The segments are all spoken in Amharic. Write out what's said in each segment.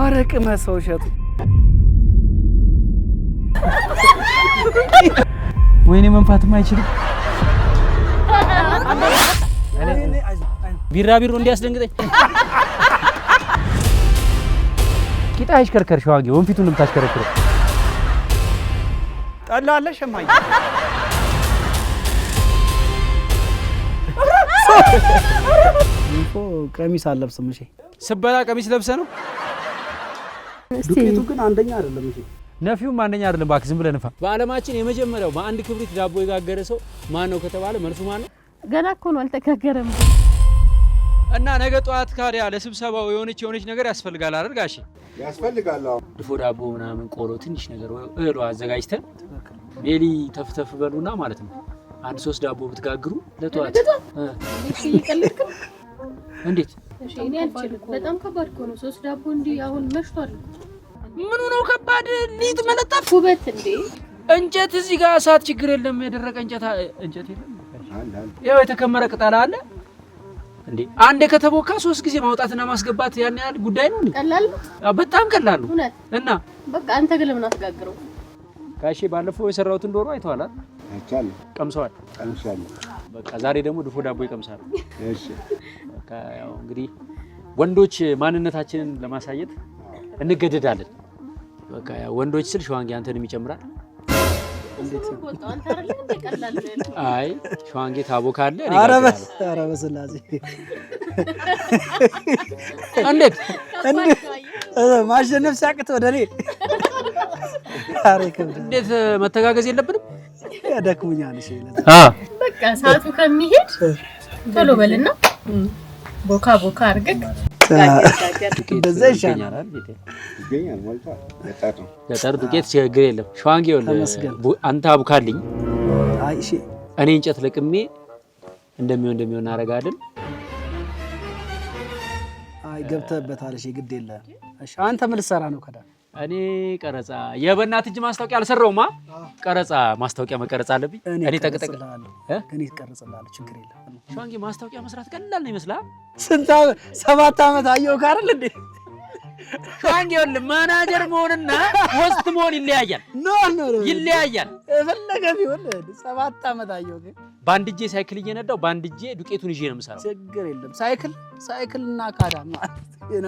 አረቅ መሰው ሸጡ ወይኔ መንፋትም አይችልም ቢራቢሮ እንዲያስደንግጠኝ ቂጣ አይሽከርከር ሸዋንጌ ወንፊቱን እንታሽከረክረው ጠላ አለ ሸማኝ እንፎ ቀሚስ አለብስም እሺ ስበላ ቀሚስ ለብሰ ነው ዱቄቱ ግን አንደኛ አይደለም እሺ ነፊውም አንደኛ አይደለም ባክ ዝም ብለህ ንፋ በአለማችን የመጀመሪያው በአንድ ክብሪት ዳቦ የጋገረ ሰው ማን ነው ከተባለ መልሱ ማን ነው ገና እኮ ነው አልተጋገረም እና ነገ ጧት ካዲያ ለስብሰባው የሆነች ነገር ያስፈልጋል አይደል ጋሺ ያስፈልጋል አዎ ድፎ ዳቦ ምናምን ቆሎ ትንሽ ነገር እህሉ አዘጋጅተን ሜሊ ተፍተፍ በሉና ማለት ነው አንድ 3 ዳቦ ብትጋግሩ ለጧት እሺ ይቀልልክ እንዴት እሺ እኔ አልችልም በጣም ከባድ እኮ ነው 3 ዳቦ እንዲ አሁን መሽቷል ምኑ ነው ከባድ ሊጥ መለጣፍ ኩበት እንዴ እንጨት እዚህ ጋር እሳት ችግር የለም የደረቀ እንጨት የለም ያው የተከመረ ቅጠል አለ እንዴ አንዴ ከተቦካ 3 ጊዜ ማውጣትና ማስገባት ያን ያህል ጉዳይ ነው ቀላል በጣም ቀላል ነው እና በቃ አንተ ግን ለምን አትጋግረው ጋሼ ባለፈው የሰራውትን ዶሮ አይተዋል አይቻል ቀምሰዋል በቃ ዛሬ ደግሞ ድፎ ዳቦ ይቀምሳሉ እሺ በቃ ያው እንግዲህ ወንዶች ማንነታችንን ለማሳየት እንገደዳለን በቃ ያው ወንዶች ስል ሸዋንጌ አንተንም ይጨምራል እንዴት አንተ አይደል እንደ ቀላል ነው አይ ሸዋንጌ ታቦካለ እኔ ኧረ በስላሴ እንዴት ማሸነፍ ሲያቅት ወደኔ አሬከም እንዴት መተጋገዝ የለብንም ያደክሙኛል እሺ በቃ ሰዓቱ ከሚሄድ ቶሎ በልና ቦካ አርገክ እንደዛ ይሻላል ይገኛል ማለት ገጠር ዱቄት ችግር የለም ሸዋንጌ አንተ አቡካልኝ አይ እሺ እኔ እንጨት ለቅሜ እንደሚሆን አረጋለን አይ ገብተህበታል እሺ ግድ የለ እሺ አንተ ምን ልትሰራ ነው ከዳ እኔ ቀረጻ የበእናት እጅ ማስታወቂያ አልሰራውማ ቀረጻ ማስታወቂያ መቀረጽ አለብኝ እኔ ተቀጠቅላለሁ እኔ እቀርጽልሃለሁ ችግር የለም ሸዋንጌ ማስታወቂያ መስራት ቀላል ነው ይመስላል ስንት 7 አመት አየው ካርል እንዴ ሸዋንጌ ወል ማናጀር መሆንና ሆስት መሆን ይለያያል ኖ ይለያያል እፈለገ ቢሆን 7 አመት አየው ግን ባንድ እጄ ሳይክል እየነዳው ባንድ እጄ ዱቄቱን ይዤ ነው የምሰራው ችግር የለም ሳይክልና ካዳ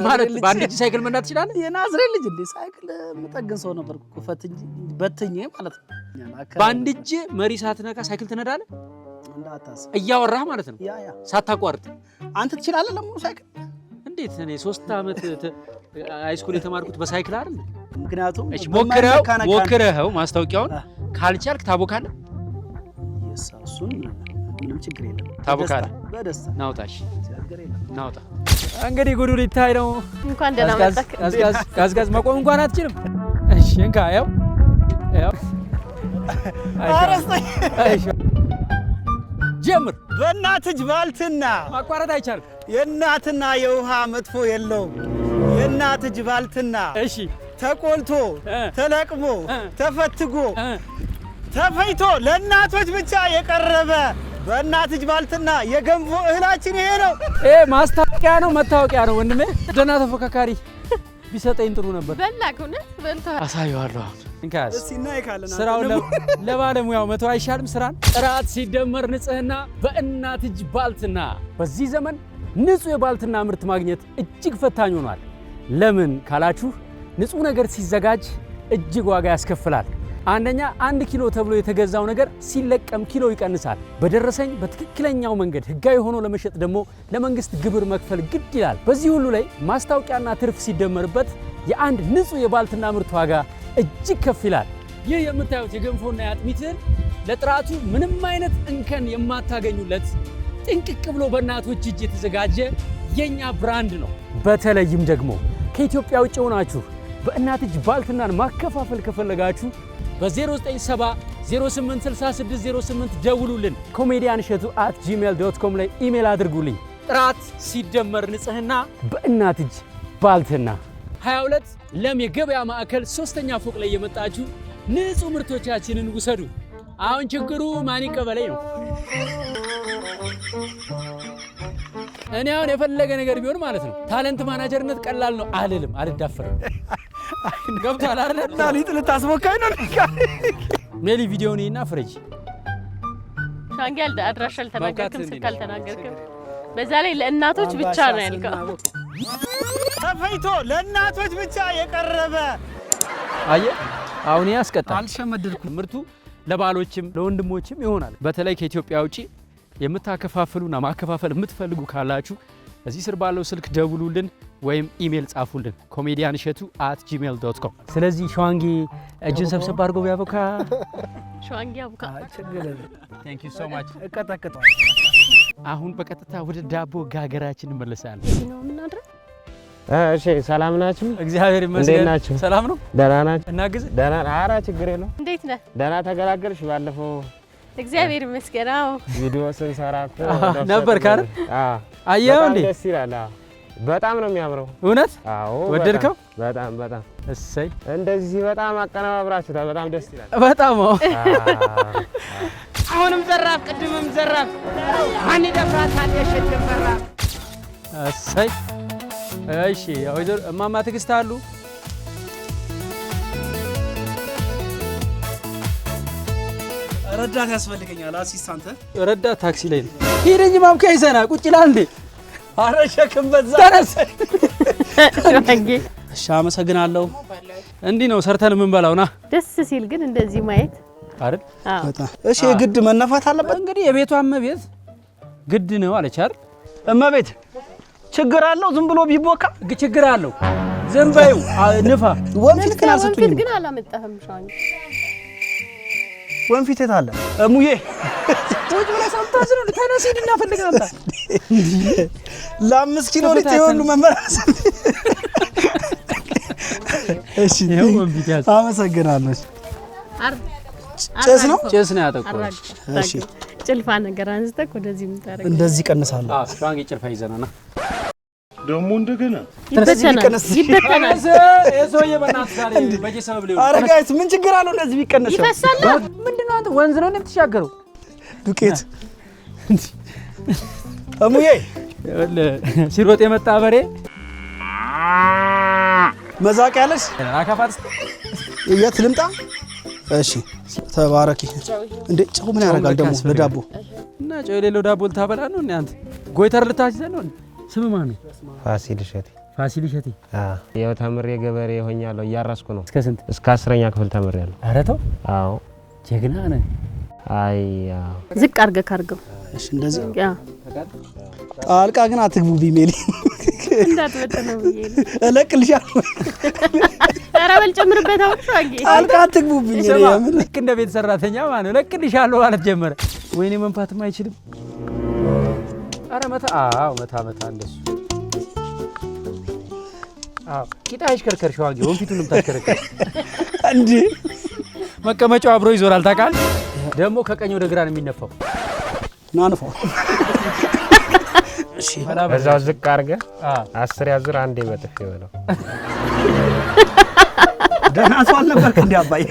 ማለት ባንድ እጄ ሳይክል መንዳት ይችላል የናዝሬት ልጅ እንዴ ሳይክል መጠገን ሰው ነበር እኮ በትኜ ማለት ነው ባንድ እጄ መሪ ሳትነካ ሳይክል ትነዳለህ እንዳታስብ እያወራህ ማለት ነው ያ ሳታቋርጥ አንተ ትችላለህ ለምን ሳይክል እንዴት እኔ 3 አመት ሃይስኩል የተማርኩት በሳይክል አይደል ምክንያቱም እሺ ሞክረኸው ማስታወቂያውን ካልቻልክ ታቦካለህ እሱን ምንም ችግር የለም ታቦካለህ በደስታ ናውጣሽ ችግር የለም ናውጣ እንግዲህ ጉዱ ሊታይ ነው እንኳን ደህና መጣክ ጋዝጋዝ መቆም እንኳን አትችልም እሺ እንካ ያው አይሽ ጀምር በእናትህ ባልትና ማቋረጥ አይቻልም የእናትና የውሃ መጥፎ የለውም የእናትህ ባልትና እሺ ተቆልቶ ተለቅሞ ተፈትጎ ተፈይቶ ለእናቶች ብቻ የቀረበ በእናትህ ባልትና የገንፎ እህላችን ይሄ ነው ማስታወቂያ ነው መታወቂያ ነው ወንድሜ ደህና ተፎካካሪ ቢሰጠኝ ጥሩ ነበር በላኩነ በልታ አሳየዋለሁ እንካስ እስቲና ይካለና ስራው ለባለሙያው መተው አይሻልም ስራን ጥራት ሲደመር ንጽህና በእናትህ ባልትና በዚህ ዘመን ንጹህ የባልትና ምርት ማግኘት እጅግ ፈታኝ ሆኗል ለምን ካላችሁ ንጹህ ነገር ሲዘጋጅ እጅግ ዋጋ ያስከፍላል አንደኛ 1 ኪሎ ተብሎ የተገዛው ነገር ሲለቀም ኪሎ ይቀንሳል በደረሰኝ በትክክለኛው መንገድ ህጋዊ ሆኖ ለመሸጥ ደግሞ ለመንግስት ግብር መክፈል ግድ ይላል በዚህ ሁሉ ላይ ማስታወቂያና ትርፍ ሲደመርበት የአንድ ንጹህ የባልትና ምርት ዋጋ እጅግ ከፍ ይላል ይህ የምታዩት የገንፎና የአጥሚትን ለጥራቱ ምንም አይነት እንከን የማታገኙለት ጥንቅቅ ብሎ በእናቶች እጅ የተዘጋጀ የኛ ብራንድ ነው በተለይም ደግሞ ከኢትዮጵያ ውጭ ሆናችሁ በእናት እጅ ባልትናን ማከፋፈል ከፈለጋችሁ በ0970 086608 ደውሉልን comedianshatu@gmail.com ላይ ኢሜል አድርጉልኝ ጥራት ሲደመር ንጽህና በእናት እጅ ባልትና 22 ለም የገበያ ማዕከል 3ኛ ፎቅ ላይ የመጣችሁ ንጹህ ምርቶቻችንን ውሰዱ አሁን ችግሩ ማን ይቀበለኝ ነው እኔ አሁን የፈለገ ነገር ቢሆን ማለት ነው ታለንት ማናጀርነት ቀላል ነው አልልም፣ አልዳፈርም። ገብቷል አይደል? እና ሊጥ ልታስሞካኝ ነው። ሜሊ ቪዲዮውን እና ፍረጅ ሻንጊያል አድራሻ አልተናገርክም፣ ስልክ አልተናገርክም። በዛ ላይ ለእናቶች ብቻ ነው ያልከው። ተፈይቶ ለእናቶች ብቻ የቀረበ አየ አሁን ያስቀጣል። አልሸመድልኩም። ምርቱ ለባሎችም ለወንድሞችም ይሆናል። በተለይ ከኢትዮጵያ ውጪ የምታከፋፍሉና ማከፋፈል የምትፈልጉ ካላችሁ እዚህ ስር ባለው ስልክ ደውሉልን ወይም ኢሜል ጻፉልን comedianishatu@gmail.com። ስለዚህ ሸዋንጊ እጅን ሰብሰብ አድርጎ ቢያቦካ ሸዋንጊ አቡካ Thank you so much። አሁን በቀጥታ ወደ ዳቦ ጋገራችን እንመለሳለን። ነው ምናድር? እሺ ሰላም ናችሁ? እግዚአብሔር ይመስገን። ሰላም ነው? ደህና ናችሁ? እናግዝ? ደህና። ኧረ ችግር የለውም። እንዴት ነህ? ደህና ተገላገልሽ? ባለፈው እግዚአብሔር ይመስገን። አዎ ቪዲዮ ስንሰራ እኮ ነበር ካር? አየው እንዴ? ደስ ይላል። በጣም ነው የሚያምረው። እውነት? አዎ። ወደድከው? በጣም እሰይ። እንደዚህ በጣም አቀነባብራችሁታል። በጣም ደስ ይላል። በጣም አሁንም ዘራፍ፣ ቅድምም ዘራፍ። ማን ይደፍራታል? የሸልም ዘራፍ። እሰይ። እሺ ወይዘሮ እማማ ትዕግስት አሉ? ረዳት ያስፈልገኛል። አሲስታንት ረዳት ታክሲ ላይ ነው። ሂደኝ ማምከ ይዘና ቁጭ ይላል እንዴ? ኧረ ሸክም በዛ። ሸዋንጊ እሺ አመሰግናለሁ። እንዲህ ነው ሰርተን የምንበላው። ና ደስ ሲል ግን እንደዚህ ማየት አይደል? አዎ በጣም እሺ። ግድ መነፋት አለበት እንግዲህ የቤቷ እመቤት ግድ ነው አለች አይደል? እመቤት ችግር አለው ዝም ብሎ ቢቦካ? ችግር አለው። ዝም በይው ንፋ። ወንፊት ግን አልሰጡኝም። ወንፊት ግን አላመጣህም ሸዋንጊ። ወንፊት የት አለ? እሙዬ ወጭ ብለህ ሰምተህ ነው ተነስ ሂድና ፈልጋታ። ለ5 ኪሎ ሊጥ የወንዱ መመራስ። እሺ ይሄው ወንፊት ያዝ። አመሰግናለሁ። ጭስ ነው ያጠቆረ። እሺ ጭልፋ ነገር አንስተህ ወደዚህ ምታረግ እንደዚህ ቀንሳለሁ። ሸዋንጊ ጭልፋ ይዘናና ደግሞ እንደገና ይበተናል። የሰውዬ በእናትህ ዛሬ በየሰበብ ሊሆን አረጋይት ምን ችግር አለው? እንደዚህ ቢቀነስ ይፈሳል። ምንድነው አንተ ወንዝ ነው የምትሻገረው? ዱቄት እሙዬ ሲሮጥ የመጣ በሬ መዛቅ ያለሽ አካፋት የት ልምጣ? እሺ ተባረኪ። እንዴ ጨው ምን ያደርጋል ደግሞ ለዳቦ? እና ጨው የሌለው ዳቦ ልታበላ ነው እንዴ አንተ? ጎይተር ልታስይዘን ነው? ስም ማን ነው? ፋሲል እሸቴ። ፋሲል እሸቴ። ያው ተምሬ ገበሬ ሆኛለሁ። እያራስኩ ነው። እስከ ስንት? እስከ 10ኛ ክፍል ተምሬያለሁ። ኧረ ተው። አዎ ጀግና ነህ። አይ ዝቅ አድርገህ ካርገው። እሺ እንደዚህ ጣልቃ ግን አትግቡ ቢሜሊ እንዳትበተነው ብዬ ነው። እለቅልሻለሁ። ኧረ በል ጨምርበት። አሁን ሸዋንጊ ጣልቃ አትግቡብኝ። ልክ እንደ ቤት ሰራተኛ ማለት ነው። እለቅልሻለሁ ማለት ጀመረ። ወይኔ መንፋትም አይችልም። ኧረ መታ። አዎ መታ እንደሱ። አዎ ቂጣ አይሽከርከር ሸዋንጊ። ወንፊቱንም ታሽከረከር እንዴ? መቀመጫው አብሮ ይዞራል ታውቃለህ። ደግሞ ከቀኝ ወደ ግራ ነው የሚነፋው። ናንፋው። እሺ በዛው ዝቅ አድርገህ 10 ያዙር አንዴ በጥፊ በለው። ደህና ሰው አልነበርክ እንዴ አባዬ?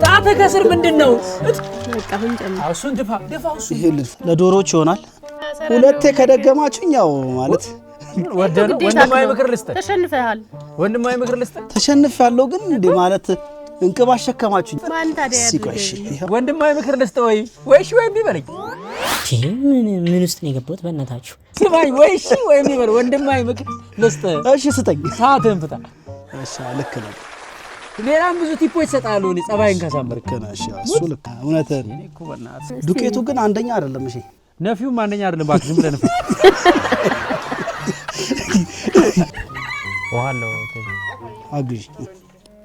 ጣተ ከስር ምንድነው? በቃ ምን ጨምር። እሱን ድፋው እሱ። ይሄ ልጅ ለዶሮዎች ይሆናል። ሁለቴ ከደገማችሁኝ ያው ማለት ወንድማዊ ምክር ልስጥ። ተሸንፈሃል። ወንድማዊ ምክር ልስጥ። ተሸንፌያለሁ ግን እንዴ ማለት እንቅብ አሸከማችሁኝ። ማን ታዲያ ሲቆሽ ወንድማዊ ምክር ልስጥ ወይሽ ወይ ቢበለኝ ምን ውስጥ ነው የገባሁት? በእናታችሁ ስማኝ። ወይሽ ወይ ቢበል ወንድማዊ ምክር ልስጥ። እሺ ስጠኝ። ሰዓትህን ፍታ። እሺ ልክ ነው። ሌላም ብዙ ቲፖች ይሰጣሉ። እኔ ጸባይን ካሳመርክ ነው። እሺ እሱ ልክ እውነትህን። ዱቄቱ ግን አንደኛ አይደለም። እሺ ነፊውም አንደኛ አይደለም። እባክህ ዝም ብለህ ነፍ። ዋለው አግዥ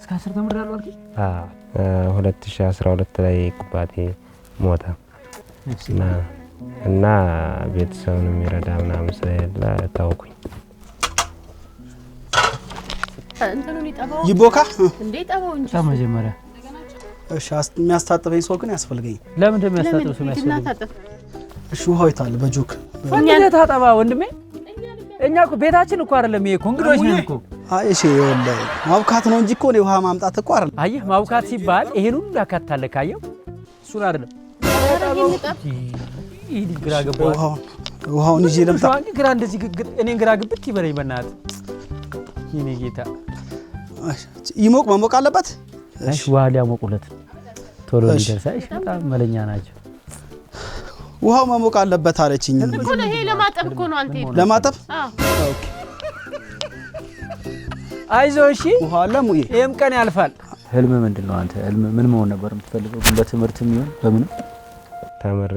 እስከ 10 ተምሬያለሁ አልኩኝ። 2012 ላይ ቁባቴ ሞተ እና ቤተሰቡን የሚረዳ ምናምን ስለሌለ ታውኩኝ። እንትኑን ይጠባው ይቦካ እንዴ? ጠባው እንጂ መጀመሪያ። እሺ የሚያስታጥበኝ ሰው ግን ያስፈልገኝ። ለምን እንደሚያስታጥብ ሰው ያስፈልገኝ? እሺ ውሃው ይታል በጆክ እኛ ታጠባ ወንድሜ። እኛ እኮ ቤታችን እኮ አይደለም ይሄ እንግዶች ነን እኮ። አይ እሺ ወላሂ ማብካት ነው እንጂ እኮ ነው ውሃ ማምጣት እኮ አይደለም። አየህ ማብካት ሲባል ይሄን ሁሉ ያካትታል። ካየው እሱን አይደለም ግራ ገባው ውሃውን ይዤ ልምጣ ግራ እንደዚህ እኔን ግራ ግብት ይበለኝ በእናት ይኔ ጌታ ይሞቅ መሞቅ አለበት እሺ ውሃ ሊያሞቁለት ቶሎ ሊደርሳሽ በጣም መለኛ ናቸው ውሃው መሞቅ አለበት አለችኝ እኮ ነው ይሄ ለማጠብ እኮ ነው አንተ ሄዶ ለማጠብ ኦኬ አይዞህ እሺ ውሃ ለሙዬ ይሄም ቀን ያልፋል ህልም ምንድነው አንተ ህልም ምን መሆን ነበር የምትፈልገው በትምህርትም ይሁን በምን ተምሬ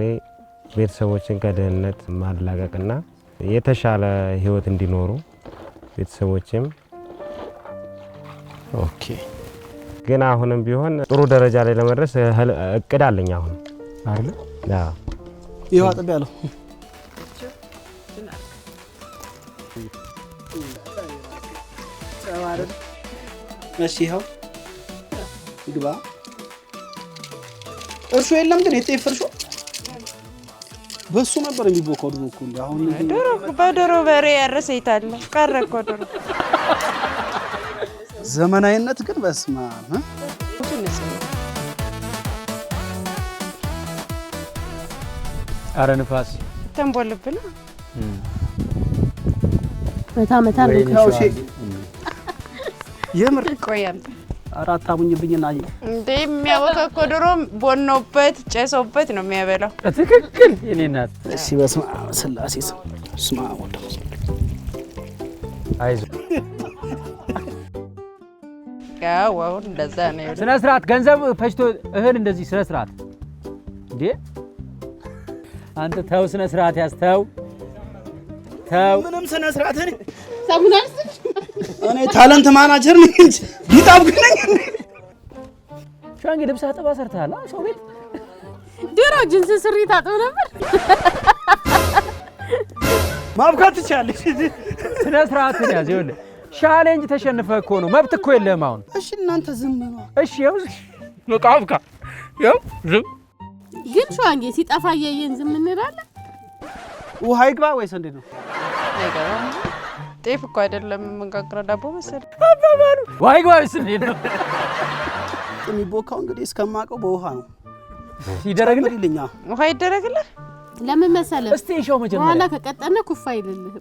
ቤተሰቦችን ከድህነት ማላቀቅና የተሻለ ህይወት እንዲኖሩ ቤተሰቦችም ኦኬ ግን አሁንም ቢሆን ጥሩ ደረጃ ላይ ለመድረስ እቅድ አለኝ አሁን አይደል አዎ ይሄው አጥብ ያለው እሺ ይሄው ይግባ እርሾ የለም ግን የጤፍ እርሾ በሱ ነበር የሚቦካው ድሮ እኮ አሁን ዶሮ በዶሮ በሬ ያረሰይታል ቀረኮ ዶሮ ዘመናዊነት ግን በስማ አረ ንፋስ ተንቦልብና መታ ነው የምር ቆያም አራት አሙኝብኝና እንዴ የሚያወከኮ ዶሮ ቦኖበት ጨሶበት ነው የሚያበላው ትክክል የኔ እናት እሺ በስማ ስላሴ ስማ ወደ አይዞህ ያው እንደዛ ነው ስነ ስርዓት ገንዘብ ፈጅቶ እህል እንደዚህ ስነ ስርዓት እንዴ አንተ ተው ስነ ስርዓት ያስተው ተው ምንም ስነ ስርዓት ነኝ ሳሙናስ እኔ ታለንት ማናጀር ነኝ እንጂ ቢጣብቅ ነኝ ሻንጌ ልብስ አጠባ ሰርተሃል ሰው ቤት ድሮ ጅንስ ስሪ ታጥብ ነበር ማብካት ትቻለሽ ስነ ስርዓት ያዝ ይኸውልህ ቻሌንጅ ተሸንፈህ እኮ ነው መብት እኮ የለህም አሁን እሺ እናንተ ዝም ነው እሺ ያው ለቃፍካ ያው ዝም ግን ሻንጌ ሲጠፋ ያየን ዝም እንላለን ውሃ ይግባ ወይስ እንዴት ነው አይገባም ጤፍ እኮ አይደለም መንጋግራ ዳቦ መሰለ አባባሉ ውሃ ይግባ ወይስ እንዴት ነው የሚቦካው እንግዲህ እስከማቀው በውሃ ነው ይደረግልኝ ውሃ ይደረግልህ ለምን መሰለ እስቲ ሻው መጀመሪያ ዋላ ከቀጠነ ኩፋ ይልልህ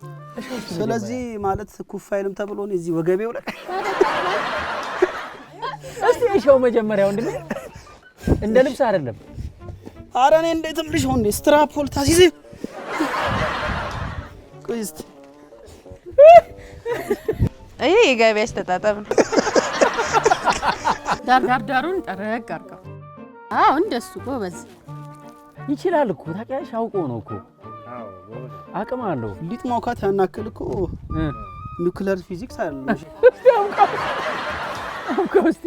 ስለዚህ ማለት ኩፋይልም ተብሎ ነው እዚህ ወገቤው ላይ እስቲ ሻው መጀመሪያ ወንድሜ እንደ ልብስ አይደለም ኧረ እኔ እንዴትም ልጅ ሆነ ስትራፖል ታሲዝ ቆይስት አይ የገበያ አስተጣጣም ዳሩን ጠረቅ አርጋ አው እንደሱ ጎበዝ ይችላል እኮ ታውቂያለሽ አውቆ ነው እኮ አቅም አለው ሊጥ ማውካት ያናክል እኮ ኒውክሊየር ፊዚክስ አይደለም አውቃው እስቲ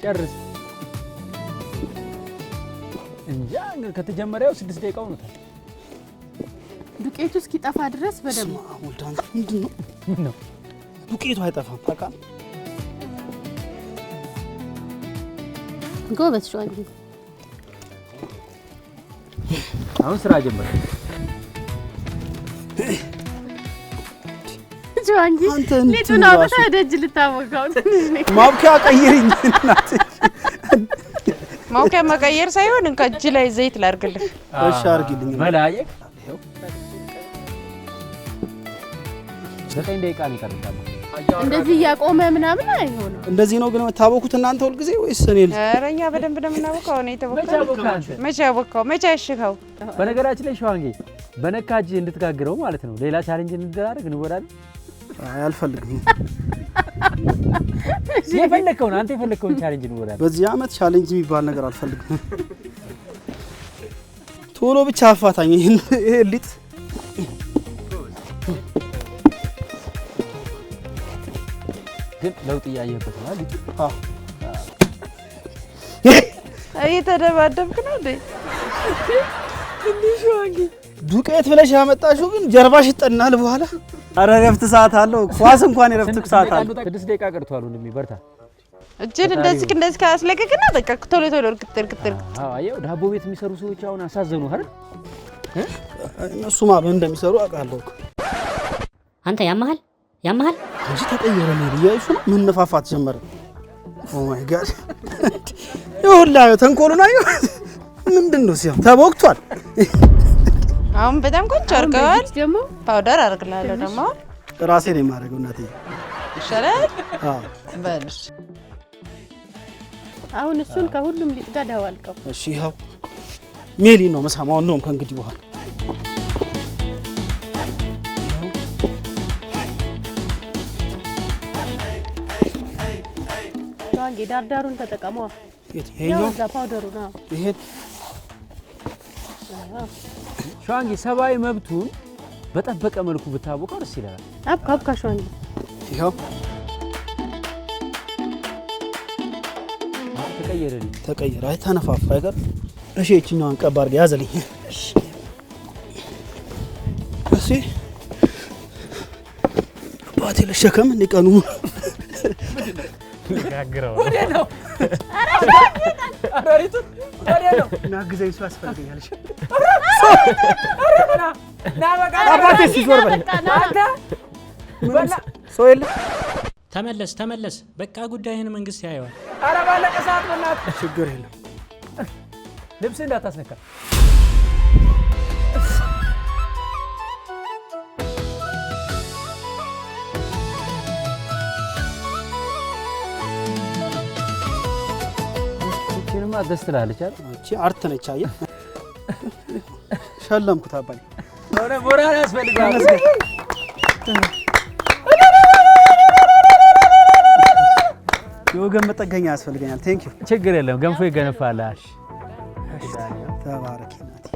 ጨርስ እንጃ ከተጀመረው 6 ደቂቃ ሆኖታል ዱቄቱ እስኪጠፋ ድረስ በደም ወልዳን ምንድነው ዱቄቱ አይጠፋም ታውቃለህ ጎበዝ ሻንጌ አሁን ስራ ጀመረ ሻንጌ ሊጡና በታ ደጅ ልታወቃው ትንሽ ነው ማብኪያ ቀይሪኝ እናት ማውቂያ መቀየር ሳይሆን እንከጅ ላይ ዘይት ላርግልህ እሺ አርግልኝ በላዬ 9 ደቂቃ ነው ይቀርታል እንደዚህ ያቆመ ምናምን አይሆንም እንደዚህ ነው ግን ታቦኩት እናንተ ሁሉ ጊዜ ወይስ እኔ አረኛ በደንብ እንደምናወቀው ነው የተወቀው መቼ አወቀው መቼ አሽከው በነገራችን ላይ ሻንጌ በነካጅ እንድትጋግረው ማለት ነው ሌላ ቻሌንጅ እንድታደርግ እንወዳለን አልፈልግም የፈለከውን አንተ የፈለከውን ቻሌንጅ እንወዳለን በዚህ አመት ቻሌንጅ የሚባል ነገር አልፈልግም ቶሎ ብቻ አፋታኝ ይሄ ሊጥ ግን ለውጥ ያየበት ነው ሊጥ አይ ተደባደብክ ነው እንዴ እንዲሾንጊ ዱቄት ብለሽ ያመጣሽው ግን ጀርባሽ ይጠናል በኋላ አረ ረፍት ሰዓት አለው ኳስ እንኳን የረፍት ሰዓት አለው 6 ደቂቃ ቀርቷል ወንድሜ በርታ እጅን እንደዚህ ካስለቀቅና በቃ ቶሎ እርግጥ አዎ አየው ዳቦ ቤት የሚሰሩ ሰዎች አሁን አሳዘኑ አይደል እነሱማ ምን እንደሚሰሩ አውቃለሁ አንተ ያማሃል እንጂ ተቀየረ ነው ያይሹ ምን ነፋፋት ጀመረ ኦ ማይ ጋድ ይሁላ ተንኮሉና ምንድነው ሲያም ተቦክቷል አሁን በጣም ቆንጆ አርገዋል ደግሞ ፓውደር አርግላለሁ ደግሞ ራሴ ነኝ ማረገው እናቴ ይሻላል አዎ በልሽ አሁን እሱን ከሁሉም ሊጥ ጋር ዳዋልቀው እሺ ይኸው ሜሊ ነው መሳማው ነው ከእንግዲህ በኋላ ዋንጌ ዳርዳሩን ተጠቀመው ይሄኛው ፓውደሩ ነው ይሄ ሸዋንጌ ሰብአዊ መብቱን በጠበቀ መልኩ ብታቦቀው ደስ ይላል። አብካ ሸዋንጌ ይኸው ተቀየረ አይ ተነፋፋ አይቀር እሺ እቺኛውን ቀባር ያዘልኝ እሺ ባቴ ለሸከም ንቀኑ ጋግረው ነው አራሪቱ ነው ናግዘኝ ሰው ያስፈልገኛል እሺ ና በቃ አባቴ ሲዞር በቃ ሰው የለ ተመለስ በቃ ጉዳይህን መንግስት ያየዋል። ኧረ ባለቀ ሰዓት በእናትህ ችግር የለም ልብስ እንዳታስነካ እቺንማ ደስ ትላለች አይደል? እቺ አርት ነች አየህ ሸለምኩት አባዬ ሆነ ሞራል ያስፈልጋል የወገን መጠገኛ ያስፈልገኛል ቴንክ ዩ ችግር የለም ገንፎ ይገነፋል እሺ ተባረክ እናቴ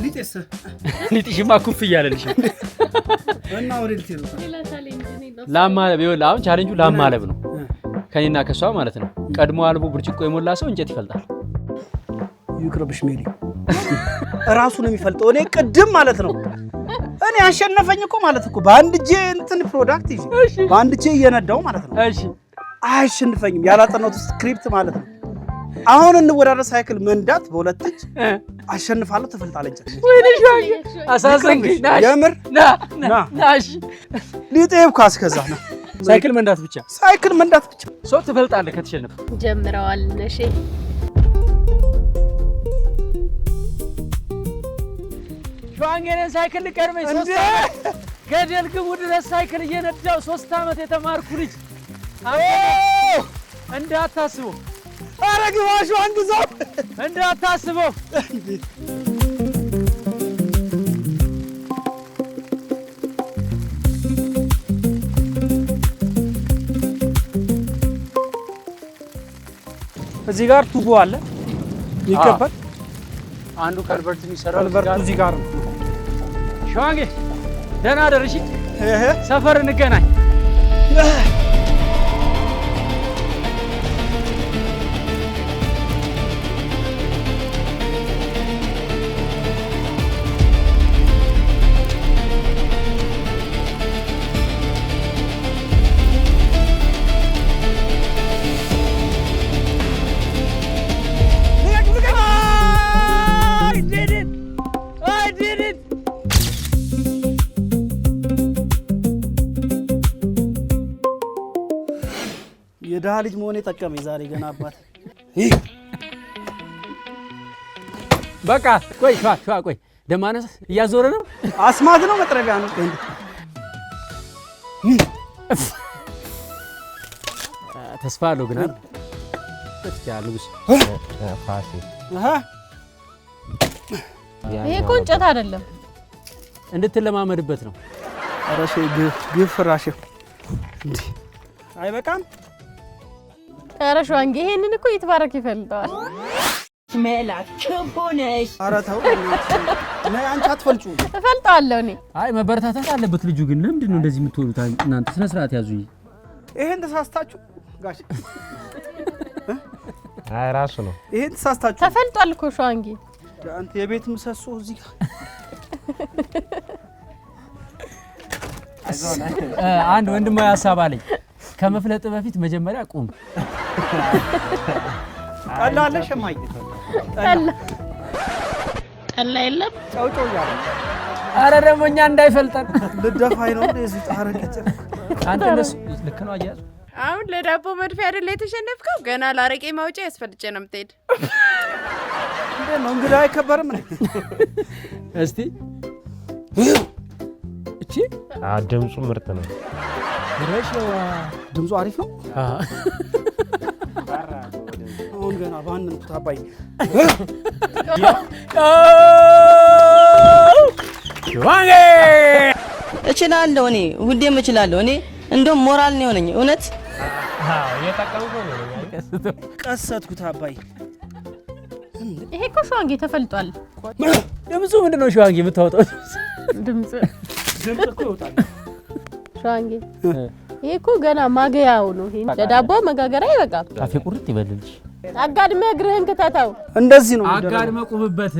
ሊጤስ ሊጥሽማ ኩፍ እያለልሽ እና ወሬልቴ ነው ላማለብ ይኸውልህ አሁን ቻሌንጁ ላማለብ ነው ከኔና ከሷ ማለት ነው ቀድሞ አልቦ ብርጭቆ የሞላ ሰው እንጨት ይፈልጣል ይቅርብሽ ሜሊ ራሱ ነው የሚፈልጠው እኔ ቅድም ማለት ነው እኔ አሸነፈኝ እኮ ማለት እኮ በአንድ እጄ እንትን ፕሮዳክት ይዤ በአንድ እጄ እየነዳው ማለት ነው እሺ አያሸንፈኝም ያላጠናሁት ስክሪፕት ማለት ነው አሁን እንወዳደር ሳይክል መንዳት በሁለት እጅ አሸንፋለሁ ትፈልጣለች ወይኔ ሻንጌ አሳዘንክ የምር ናሽ ሊጤብ ካስከዛ ነው ሳይክል መንዳት ብቻ ሰው ትፈልጣለህ ከተሸነፈ ጀምረዋል ነሽ ሻንጌን ሳይክል ልቀርበኝ 3 አመት ገደል ግቡ ድረስ ሳይክል እየነዳው 3 አመት የተማርኩ ልጅ እንዳታስበው ኧረ ግባሹ አንድ ሰው እንዳታስበው እዚህ ጋር ቱቦ አለ ይከፈል አንዱ ካልቨርት የሚሰራው እዚህ ጋር ነው ሻንጌ ደህና ደርሺ ሰፈር እንገናኝ የደሃ ልጅ መሆኔ ጠቀመኝ ዛሬ ገና አባት በቃ ቆይ ሸዋ ቆይ ደማነስ እያዞረ ነው አስማት ነው መጥረቢያ ነው ተስፋ አለው ግን ተስፋ ንጉስ ፋሲ ይሄ እኮ እንጨት አይደለም እንድትለማመድበት ነው ኧረ ሸይ ግፍራሽ እንዴ አይበቃም ኧረ ሸዋንጌ ይሄንን እኮ ይትባረክ ይፈልጣል መላቸው ቦነሽ ኧረ ተው እኔ አንቺ አትፈልጩ እፈልጣለሁ እኔ አይ መበረታታት አለበት ልጁ ግን ለምንድን ነው እንደዚህ የምትወሉት እናንተ ስነ ስርዓት ያዙ ይሄን ተሳስታችሁ ጋሽ አይ ራሱ ነው ይሄን ተሳስታችሁ ተፈልጧል እኮ ሸዋንጌ አንተ የቤት ምሰሶ እዚህ ጋር አንድ ወንድማዊ ሐሳብ አለኝ ከመፍለጥ በፊት መጀመሪያ ቁም ጠላ አለ ሸማይ ጠላ የለም ጫውጫው ያለ አረ ደሞኛ እንዳይፈልጠን ልደፋይ ነው እንደዚህ ታረቀጭ አንተ እንደሱ ልክ ነው አያዝ አሁን ለዳቦ መድፊያ አይደል የተሸነፍከው? ገና ላረቄ ማውጫ ያስፈልጨ ነው የምትሄድ። እንዴ ነው እንግዳ አይከበርም ነው? እስቲ እቺ ድምፁ ምርጥ ነው። ረሽዋ ድምፁ አሪፍ ነው። አሁን ገና ባንን ታባይ ዋንጌ እችላለሁ እኔ ሁሌም እችላለሁ። እኔ እንደውም ሞራል ነው የሆነኝ እውነት። ቀሰትኩት አባይ። ይሄ እኮ ሸዋንጌ ተፈልጧል። ድምፁ ምንድነው ሸዋንጌ የምታወጣው ድምፅ እኮ ይወጣል ሸዋንጌ። ይሄ እኮ ገና ማገያው ነው። ይሄ ለዳቦ መጋገሪያ ይበቃል። ካፌ ቁርጥ ይበልልሽ። አጋድመ እግርህን ክተተው። እንደዚህ ነው አጋድመ ቁምበት።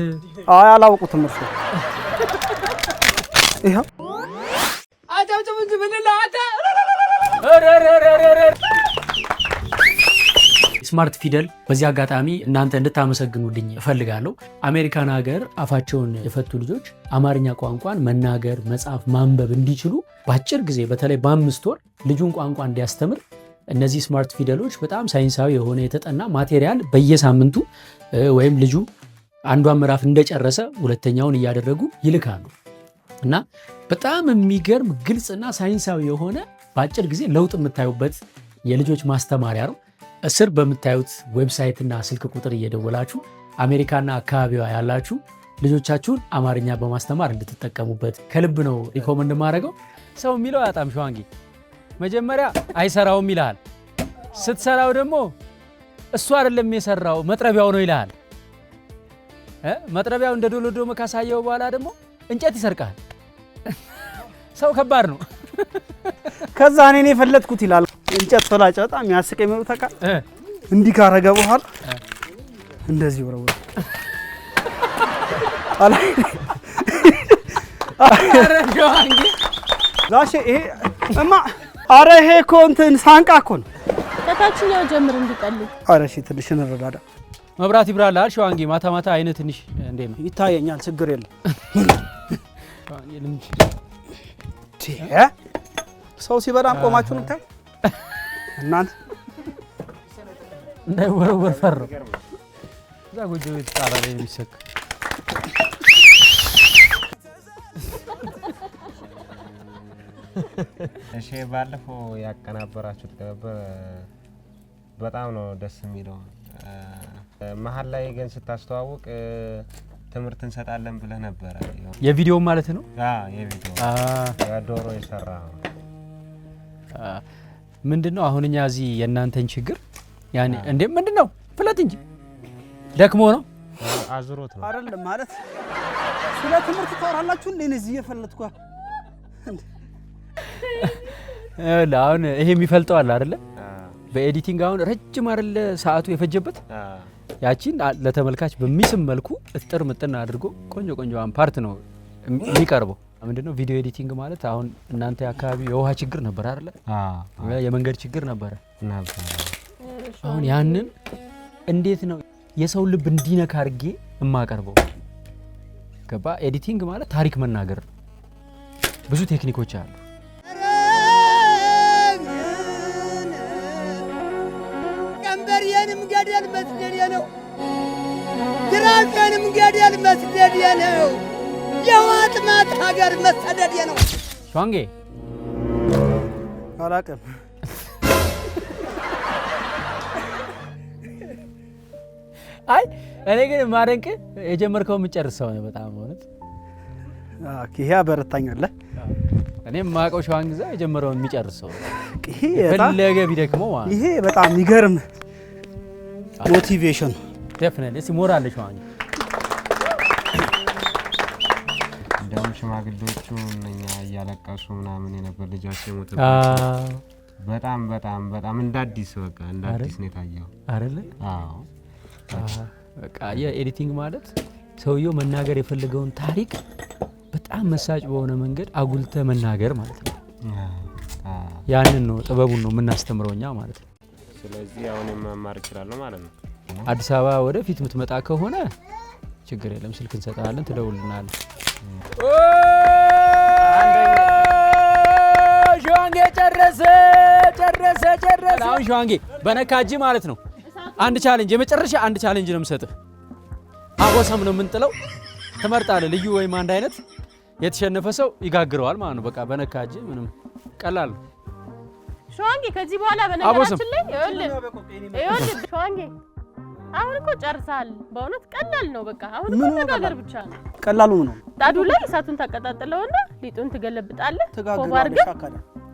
አይ አላወቁትም እርሱ። ይሄ አጫውጭም እንጂ ምን ላታ ስማርት ፊደል በዚህ አጋጣሚ እናንተ እንድታመሰግኑልኝ እፈልጋለሁ። አሜሪካን ሀገር አፋቸውን የፈቱ ልጆች አማርኛ ቋንቋን መናገር፣ መጻፍ፣ ማንበብ እንዲችሉ በአጭር ጊዜ በተለይ በ5 ወር ልጁን ቋንቋ እንዲያስተምር እነዚህ ስማርት ፊደሎች በጣም ሳይንሳዊ የሆነ የተጠና ማቴሪያል በየሳምንቱ ወይም ልጁ አንዷን ምዕራፍ እንደጨረሰ ሁለተኛውን እያደረጉ ይልካሉ እና በጣም የሚገርም ግልጽና ሳይንሳዊ የሆነ በአጭር ጊዜ ለውጥ የምታዩበት የልጆች ማስተማሪያ ነው። እስር በምታዩት ዌብሳይትና ስልክ ቁጥር እየደወላችሁ አሜሪካና አካባቢዋ ያላችሁ ልጆቻችሁን አማርኛ በማስተማር እንድትጠቀሙበት ከልብ ነው ሪኮመንድ ማድረገው። ሰው የሚለው አያጣም ሸዋንጌ። መጀመሪያ አይሰራውም ይልሃል። ስትሰራው ደግሞ እሱ አይደለም የሰራው መጥረቢያው ነው ይልሃል። መጥረቢያው እንደ ዶሎዶመ ካሳየው በኋላ ደግሞ እንጨት ይሰርቃል። ሰው ከባድ ነው። ከዛ እኔ የፈለጥኩት ይላል እንጨት ፈላጭ በጣም ያስቀኝ ነው። ተቃ እንዲህ ካረገ በኋላ እንደዚህ ወረወረ አላይ ሸዋንጌ ዛሽ ይሄ እማ አረ ይሄ እኮ እንትን ሳንቃ እኮ ነው። ከታችኛው ጀምር እንዲቀልል። አረ እሺ ትንሽ እንረዳዳ። መብራት ይብራልሃል ሸዋንጌ። ማታ ማታ አይነ ትንሽ እንዴት ነው ይታየኛል። ችግር የለም። ሰው ሲበላም ቆማችሁ ነው ታይ እናንተ እንዳይወረወር ፈረው እዛ ጎጆ ቤት ጣራ ላይ የሚሰክ እሺ ባለፈው ያቀናበራችሁት ነበር። በጣም ነው ደስ የሚለው። መሀል ላይ ግን ስታስተዋውቅ ትምህርት እንሰጣለን ብለህ ነበር። የቪዲዮ ማለት ነው? የቪዲዮ ዶሮ የሰራ ምንድነው? አሁን እኛ እዚህ የእናንተን ችግር ያኔ እንዴ ምንድነው ፍለት እንጂ ደክሞ ነው አዝሮት ነው አይደለም ማለት ስለ ትምህርት ታወራላችሁ እንዴ? እዚህ የፈለጥኩ አሁን ይሄ የሚፈልጠው አለ አይደለ? በኤዲቲንግ አሁን ረጅም አይደለ ሰዓቱ የፈጀበት ያቺን ለተመልካች በሚስም መልኩ እጥር ምጥና አድርጎ ቆንጆ ቆንጆዋን ፓርት ነው የሚቀርበው። ምንድነው ቪዲዮ ኤዲቲንግ ማለት አሁን እናንተ አካባቢ የውሃ ችግር ነበር አይደለ? የመንገድ ችግር ነበር። አሁን ያንን እንዴት ነው የሰው ልብ እንዲነካ አድርጌ የማቀርበው? ገባ? ኤዲቲንግ ማለት ታሪክ መናገር ነው። ብዙ ቴክኒኮች አሉ። ቀንበሬንም ገደል መስደድ ነው፣ ግራቄንም ገደል መስደድ ነው፣ የዋጥማት ሀገር መሰደድ ነው። ሸዋንጌ አላቀም አይ እኔ ግን ማደንቅ የጀመርከው የምጨርሰው ነው። በጣም እውነት ይሄ አበረታኛል። እኔም ማቀው ሸዋንጌ ዛ የጀመረውን የሚጨርሰው ይሄ ፈለገ ቢደክመው ማለት ይሄ በጣም ይገርም ሞቲቬሽን ዴፊኒትሊ እስቲ ሞራል ሸዋንጌ። እንደውም ሽማግሌዎቹ እኛ እያለቀሱ ምናምን የነበር ልጃቸው የሞተባቸው በጣም በጣም በጣም እንዳዲስ በቃ እንዳዲስ ነው የታየው አይደለ? አዎ በቃ የኤዲቲንግ ማለት ሰውየው መናገር የፈለገውን ታሪክ በጣም መሳጭ በሆነ መንገድ አጉልተ መናገር ማለት ነው። ያንን ነው ጥበቡን ነው የምናስተምረውኛ ማለት ነው። ስለዚህ አሁን መማር እችላለሁ ማለት ነው። አዲስ አበባ ወደፊት የምትመጣ ከሆነ ችግር የለም፣ ስልክ እንሰጣለን፣ ትደውልልናለህ። ሸዋንጌ ሸዋንጌ ጨረሰ። አሁን ሸዋንጌ በነካጂ ማለት ነው አንድ ቻሌንጅ የመጨረሻ አንድ ቻሌንጅ ነው የምሰጥህ። አቦሰም ነው የምንጥለው። ትመርጣለህ ልዩ ወይም አንድ አይነት። የተሸነፈ ሰው ይጋግረዋል ማለት ነው። በቃ በነካጂ ምንም ቀላል ነው። ሸዋንጌ ከዚህ በኋላ በነገራችን ላይ ይኸውልህ ሸዋንጌ አሁን እኮ ጨርሰሃል። በእውነት ቀላል ነው። በቃ አሁን እኮ መጋገር ብቻ ነው። ቀላሉ ነው። ጣዱ ላይ እሳቱን ታቀጣጥለውና ሊጡን ትገለብጣለህ። ኮባርገ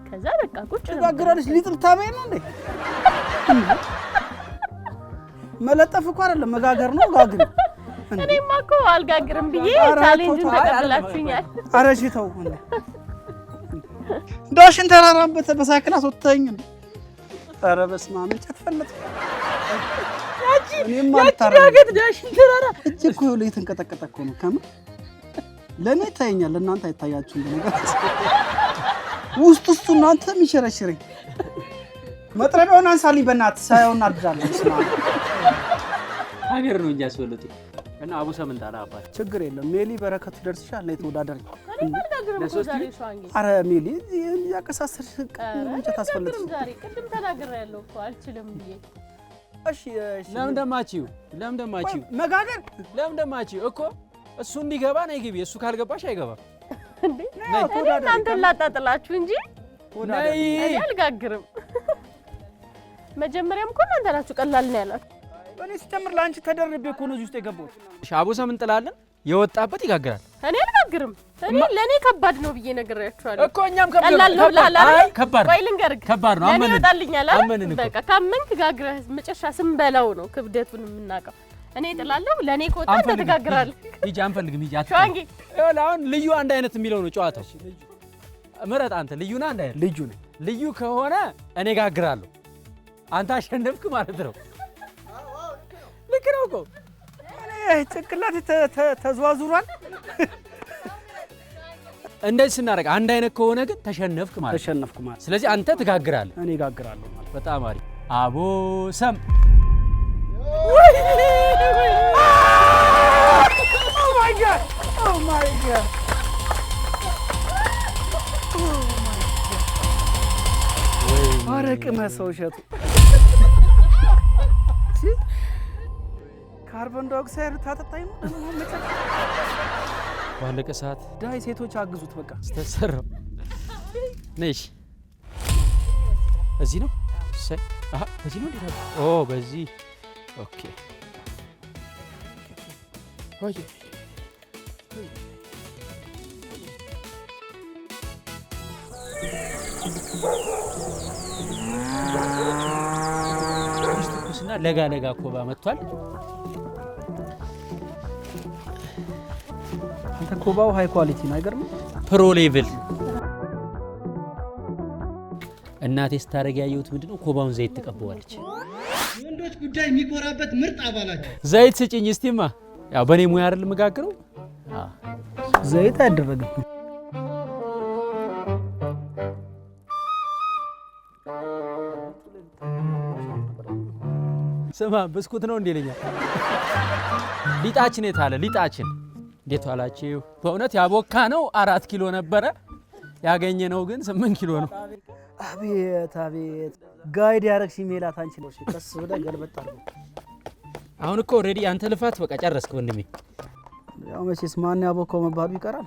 ከዛ በቃ ቁጭ ነው ትጋግራለች። ሊጥ ልታበይ ነው እንዴ? መለጠፍ እኮ አይደለም መጋገር ነው። ጋግር። እኔማ እኮ አልጋግርም ብዬ ቻሌንጅን ተቀበላችሁኛል። ኧረ እሺ ተው እንዴ ዳሽን ተራራበት በሳይክል አስወጣኝ እንዴ? ኧረ በስመ አብ እንጨት ፈለጥ እኔም አልታረም ዳሽን ተራራ እጅ እኮ ላይ ተንቀጠቀጠ እኮ ነው። ከምር ለኔ ታየኛል፣ ለእናንተ አይታያችሁም። ነገር ውስጥ እናንተ የሚሸረሽረኝ መጥረቢያውን አንሳልኝ በእናትህ ሳይሆን አድራለሁ። ስማ ሀገር ነው እንጂ ያስወለጡ እና አቡሰም እንጣላ አባት ችግር የለም። ሜሊ በረከቱ ደርስሻል። ላይ ተወዳደሪ። ኧረ ሜሊ ያቀሳሰርሽ እንጨት አስፈልግሽ። ዛሬ ቅድም ተናግሬያለሁ እኮ አልችልም ብዬ። እሺ ለምን ደማቺው መጋገር ለምን ደማቺው እኮ እሱ እንዲገባ ነው ግቢ። እሱ ካልገባሽ አይገባም እንዴ? እናንተን ላጣጥላችሁ እንጂ እኔ አልጋግርም። መጀመሪያም እኮ እናንተ ናችሁ ቀላል ነው ያላችሁ። እኔ ሲጀምር ለአንቺ ተደርቤ እኮ ነው እዚህ ውስጥ የገባሁት። አቡሰም እንጥላለን። የወጣበት ይጋግራል። እኔ አልጋግርም። ለኔ ከባድ ነው ብዬ ነግሬያችኋለሁ እኮ እኛም ቀላል ነው ብላላ። ከባድ ቆይ ልንገርህ፣ ከባድ ነው። አመን ይወጣልኛል አይደል? በቃ ካመንክ ጋግረህ መጨረሻ ስንበላው ነው ክብደቱን የምናውቀው። እኔ እጥላለሁ። ለኔ ከወጣ አንተ ትጋግራለህ። ሂጂ አንፈልግም። ሂጂ ሸዋንጌ አሁን ልዩ አንድ አይነት የሚለው ነው ጨዋታው። ምረጥ አንተ። ልዩና አንድ አይነት ልዩ ነው። ልዩ ከሆነ እኔ ጋግራለሁ። አንተ አሸነፍክ ማለት ነው። ልክ ነው እኮ ጭንቅላት ተዘዋዙሯል። እንደዚህ ስናደርግ አንድ አይነት ከሆነ ግን ተሸነፍክ ማለት ነው። ስለዚህ አንተ ትጋግራለህ፣ እኔ ጋግራለሁ ማለት። በጣም አሪፍ። አቦሰም ኧረ ቅመሰው እሸቱ ካርቦን ዳይኦክሳይድ ታጠጣኝ ነው ባለቀ ሰዓት ዳይ ሴቶች አግዙት። በቃ ተሰራው ነሽ እዚህ ነው። አሃ በዚህ ነው እንዴ? ኦ በዚህ ኦኬ። ኦኬ ትኩስና ለጋ ኮባ መጥቷል። አንተ ኮባው ሃይ ኳሊቲ ነው አይገርም? ፕሮ ሌቭል። እናቴ ስታረግ ያየሁት ምንድነው? ኮባውን ዘይት ትቀበዋለች። ወንዶች ጉዳይ የሚኮራበት ምርጥ አባላቸው። ዘይት ስጭኝ እስቲማ። ያው በኔ ሙያ አይደል መጋግረው። ዘይት አይደረግም። ስማ ብስኩት ነው እንዴ ለኛ? ሊጣችን የታለ? ሊጣችን እንዴት ዋላችሁ? በእውነት ያቦካ ነው 4 ኪሎ ነበረ ያገኘ ነው ግን 8 ኪሎ ነው። አቤት አቤት ጋይድ ያረግሽ ሜላት አንቺ ነው። ቀስ ወደ ገልበጣ ነው። አሁን እኮ ኦሬዲ አንተ ልፋት በቃ ጨረስክ ወንድሜ። ያው መቼስ ማን ያቦካው መባሉ ይቀራል።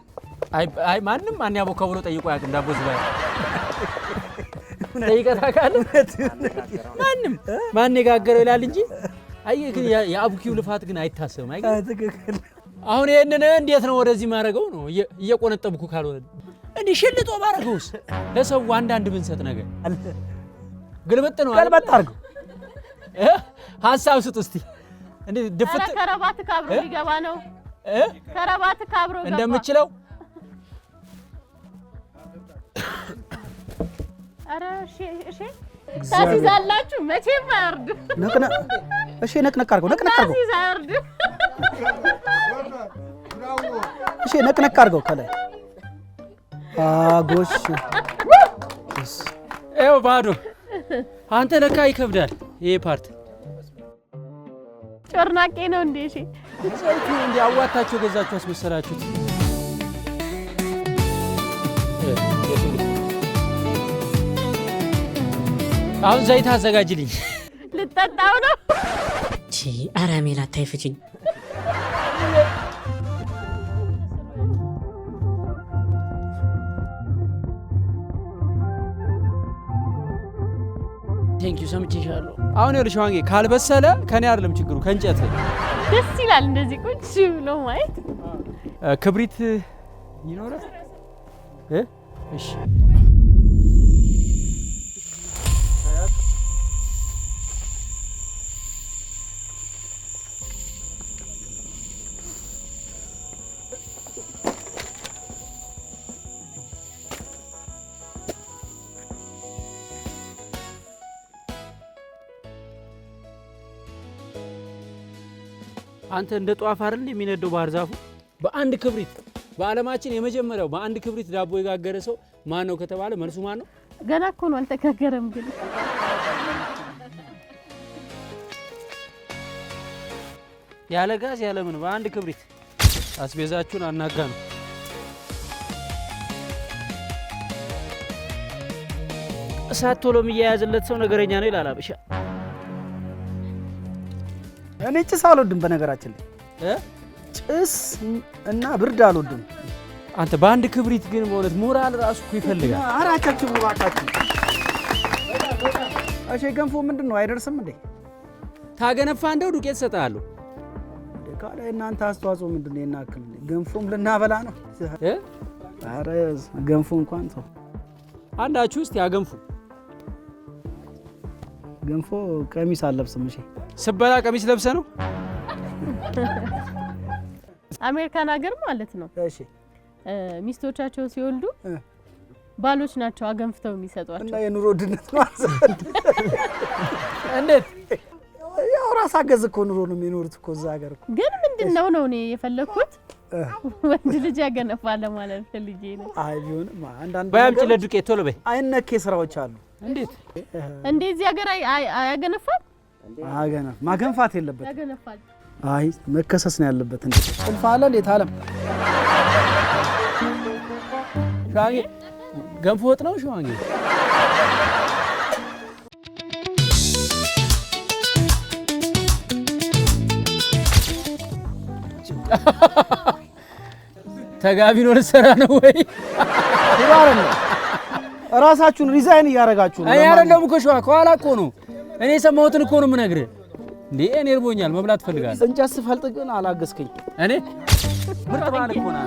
አይ ማንም ማን ያቦካው ብሎ ጠይቆ ያውቅ ዳቦ ዝባይ ጠይቀህ ታውቃለህ? ማንም ማን የጋገረው ይላል እንጂ አይ ግን የአቡኪው ልፋት ግን አይታሰብም። አይ ትክክል። አሁን ይሄንን እንዴት ነው ወደዚህ ማረገው ነው እየቆነጠብኩ ካልሆነ እንዴ ሽልጦ ባረገውስ ለሰው አንዳንድ ብንሰጥ ነገር ግልበጥ ነው። ገልበጥ አድርገው ሐሳብ ስጥ እስቲ። እንዴ ድፍት ከረባት ካብሮ ሊገባ ነው። ከረባት ካብሮ ገባ እንደምችለው። አረ እሺ ታሲዛላችሁ መቼም አያርድ። ነቅነ እሺ ነቅነቅ አድርገው ነቅነቅ አድርገው ታሲዛርድ እሺ ነቅነቅ አድርገው ከላይ አጎሽ ኤው ባዶ። አንተ ለካ ይከብዳል ይሄ ፓርት። ጮርናቄ ነው እንዴ? እሺ ዘይቱ እንዴ አዋጣችሁ ገዛችሁ አስመሰላችሁት። አሁን ዘይት አዘጋጅልኝ። ልጠጣው ነው። ኧረ ሜላት ታይፍጭኝ። ቴንኪው ሰምቼሻለሁ። አሁን ይኸውልሽ ዋንጌ ካልበሰለ ከኔ አይደለም ችግሩ ከእንጨት። ደስ ይላል እንደዚህ ቁጭ ብሎ ማየት። ክብሪት ይኖራል? እሺ አንተ እንደ ጧፍ አይደል የሚነደው ባህር ዛፉ በአንድ ክብሪት? በዓለማችን የመጀመሪያው በአንድ ክብሪት ዳቦ የጋገረ ሰው ማን ነው ከተባለ መልሱ ማን ነው? ገና እኮ ነው አልተጋገረም። ግን ያለ ጋዝ ያለ ምን በአንድ ክብሪት አስቤዛችሁን አናጋ ነው። እሳት ቶሎ የሚያያዝለት ሰው ነገረኛ ነው ይላል አበሻ። እኔ ጭስ አልወድም በነገራችን ላይ ጭስ እና ብርድ አልወድም። አንተ በአንድ ክብሪት ግን በእውነት ሞራል ራሱ እኮ ይፈልጋል። አራቻችሁ ባካችሁ። እሺ ገንፎ ምንድን ነው አይደርስም እንዴ? ታገነፋ እንደው ዱቄት ሰጣለሁ። ካለ እናንተ አስተዋጽኦ ምንድን ነው? የናክል ገንፎም ልናበላ ነው። አረ ገንፎ እንኳን ተው። አንዳችሁ እስቲ ያገንፉ። ገንፎ ቀሚስ አለብስም። እሺ ስበላ ቀሚስ ለብሰ ነው። አሜሪካን ሀገር ማለት ነው። እሺ ሚስቶቻቸው ሲወልዱ ባሎች ናቸው አገንፍተው የሚሰጧቸው። እና የኑሮ ድነት ማለት እንዴት? ያው ራስ አገዝ እኮ ኑሮ ነው የሚኖሩት እኮ እዛ ሀገር። ግን ምንድነው ነው እኔ የፈለኩት ወንድ ልጅ ያገነፋል ማለት ፈልጌ ነው። አይ ቢሆንም አንዳንድ ባያምጪ ለዱቄት ቶሎ በይ። አይነኬ ስራዎች አሉ። እንዴት እዚህ ሀገር አያገነፋል? አገነፍ ማገንፋት የለበት። ያገነፋል። አይ መከሰስ ነው ያለበት። እንዴ ጥልፍ አለ እንዴት አለም ሻንጌ ገንፎ ወጥ ነው ሻንጌ። ተጋቢ ነው ልትሰራ ነው ወይ? ይባረን ራሳችሁን ሪዛይን እያረጋችሁ ነው። አይ አይደለም እኮ ሸዋ ከኋላ እኮ ነው። እኔ ሰማሁትን እኮ ነው የምነግርህ። እንዴ እኔ እርቦኛል መብላት ፈልጋለሁ። እንጨት ስፈልጥ ግን አላገዝከኝ። እኔ ምርጥ ባል እኮ ነው።